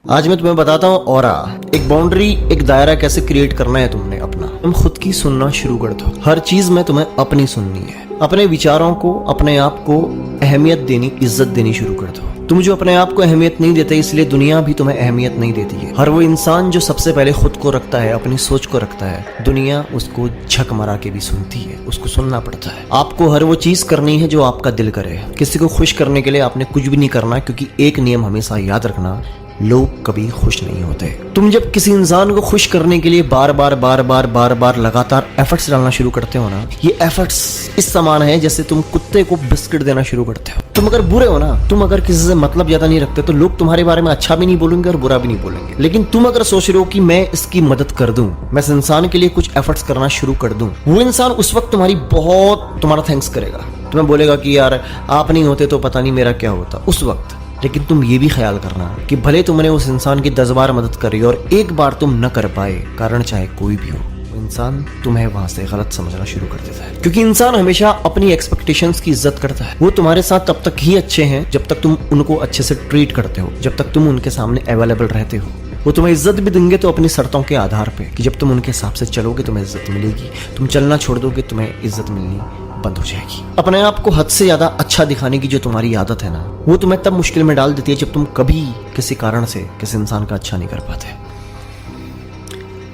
आज मैं तुम्हें बताता हूँ ऑरा, एक बाउंड्री, एक दायरा कैसे क्रिएट करना है तुमने अपना। तुम खुद की सुनना शुरू कर दो। हर चीज में तुम्हें अपनी सुननी है। अपने विचारों को, अपने आप को अहमियत देनी, इज्जत देनी शुरू कर दो। तुम जो अपने आप को अहमियत नहीं देते, इसलिए दुनिया भी तुम्हें अहमियत नहीं देती है। हर वो इंसान जो सबसे पहले खुद को रखता है, अपनी सोच को रखता है, दुनिया उसको झक मरा के भी सुनती है, उसको सुनना पड़ता है। आपको हर वो चीज करनी है जो आपका दिल करे। किसी को खुश करने के लिए आपने कुछ भी नहीं करना, क्योंकि एक नियम हमेशा याद रखना, लोग कभी खुश नहीं होते। तुम जब किसी इंसान को खुश करने के लिए बार बार लगातार एफर्ट्स डालना शुरू करते हो ना, ये एफर्ट्स इस समान है जैसे तुम कुत्ते को बिस्किट देना शुरू करते हो। तुम अगर बुरे हो ना, तुम अगर किसी से मतलब ज्यादा नहीं रखते, तो लोग तुम्हारे बारे में अच्छा भी नहीं बोलेंगे और बुरा भी नहीं बोलेंगे। लेकिन तुम अगर सोच रहे हो कि मैं इसकी मदद कर दूं, मैं इस इंसान के लिए कुछ एफर्ट्स करना शुरू कर दूं, वो इंसान उस वक्त तुम्हारा थैंक्स करेगा। तुम्हें बोलेगा कि यार आप नहीं होते तो पता नहीं मेरा क्या होता उस वक्त। लेकिन तुम ये भी ख्याल करना कि भले तुमने उस इंसान की 10 बार मदद करी और एक बार तुम न कर पाए, कारण चाहे कोई भी हो, वो इंसान तुम्हें वहां से गलत समझना शुरू कर देता है। क्योंकि इंसान हमेशा अपनी एक्सपेक्टेशंस की इज्जत करता है। वो तुम्हारे साथ तब तक ही अच्छे हैं जब तक तुम उनको अच्छे से ट्रीट करते हो, जब तक तुम उनके सामने अवेलेबल रहते हो। वो तुम्हें इज्जत भी देंगे तो अपनी शर्तों के आधार पे, कि जब तुम उनके हिसाब से चलोगे तुम्हें इज्जत मिलेगी, तुम चलना छोड़ दोगे तुम्हें इज्जत मिलनी बंद हो जाएगी। अपने आप को हद से ज्यादा अच्छा दिखाने की जो तुम्हारी आदत है ना, वो तुम्हें तब मुश्किल में डाल देती है जब तुम कभी किसी कारण से किसी इंसान का अच्छा नहीं कर पाते।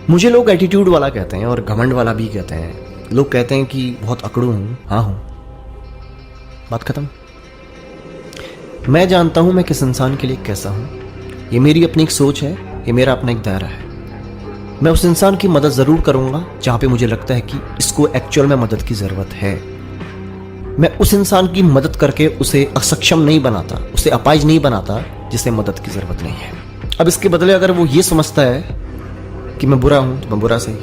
मुझे लोग एटीट्यूड वाला कहते हैं और घमंड वाला भी कहते हैं। लोग कहते हैं कि बहुत अकड़ू हूं। हाँ हूं, बात खत्म। मैं जानता हूं मैं किस इंसान के लिए कैसा हूं। ये मेरी अपनी एक सोच है, ये मेरा अपना एक दायरा है। मैं उस इंसान की मदद जरूर करूंगा जहां पे मुझे लगता है कि इसको एक्चुअल में मदद की जरूरत है। मैं उस इंसान की मदद करके उसे असक्षम नहीं बनाता, उसे अपाहिज नहीं बनाता जिसे मदद की जरूरत नहीं है। अब इसके बदले अगर वो ये समझता है कि मैं बुरा हूं तो मैं बुरा सही,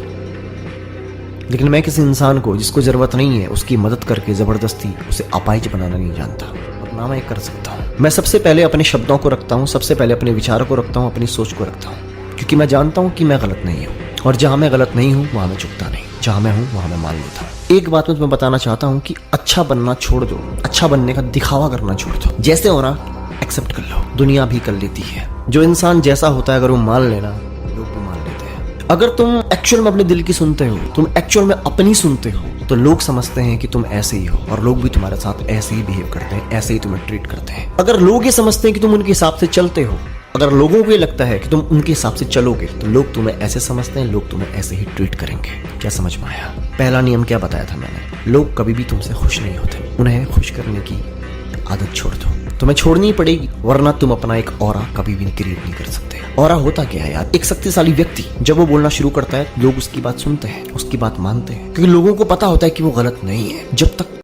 लेकिन मैं किसी इंसान को जिसको जरूरत नहीं है उसकी मदद करके जबरदस्ती उसे अपाहिज बनाना नहीं जानता, और ना मैं कर सकता हूं। मैं सबसे पहले अपने शब्दों को रखता हूं, सबसे पहले अपने विचारों को रखता हूं, अपनी सोच को रखता हूं, क्योंकि मैं जानता हूं कि मैं गलत नहीं हूं, और जहां मैं गलत नहीं हूं वहां मैं झुकता नहीं, जहां मैं हूं वहां मैं मान लेता हूं। एक बात मैं तुम्हें बताना चाहता हूं कि अच्छा बनना छोड़ दो, अच्छा बनने का दिखावा करना छोड़ दो। जैसे हो ना एक्सेप्ट कर लो, दुनिया भी कर लेती है। जो इंसान जैसा होता है अगर वो मान लेना, लोग भी मान लेते हैं। अगर तुम एक्चुअल में अपने दिल की सुनते हो, तुम एक्चुअल में अपनी सुनते हो, तो लोग समझते हैं कि तुम ऐसे ही हो, और लोग भी तुम्हारे साथ ऐसे ही बिहेव करते हैं, ऐसे ही तुम्हें ट्रीट करते हैं। अगर लोग ये समझते हैं कि तुम उनके हिसाब से चलते हो, अगर लोगों को ये लगता है कि तुम उनके हिसाब से चलोगे, तो लोग तुम्हें ऐसे समझते हैं, लोग तुम्हें ऐसे ही ट्रीट करेंगे। क्या समझ में आया? पहला नियम क्या बताया था मैंने? लोग कभी भी तुमसे खुश नहीं होते, उन्हें खुश करने की आदत छोड़ दो। तुम्हें छोड़नी पड़ेगी, वरना तुम अपना एक ऑरा कभी भी क्रिएट नहीं कर सकते। ऑरा होता क्या है यार? एक शक्तिशाली व्यक्ति जब वो बोलना शुरू करता है, लोग उसकी बात सुनते हैं, उसकी बात मानते हैं, क्योंकि लोगों को पता होता है कि वो गलत नहीं है। जब तक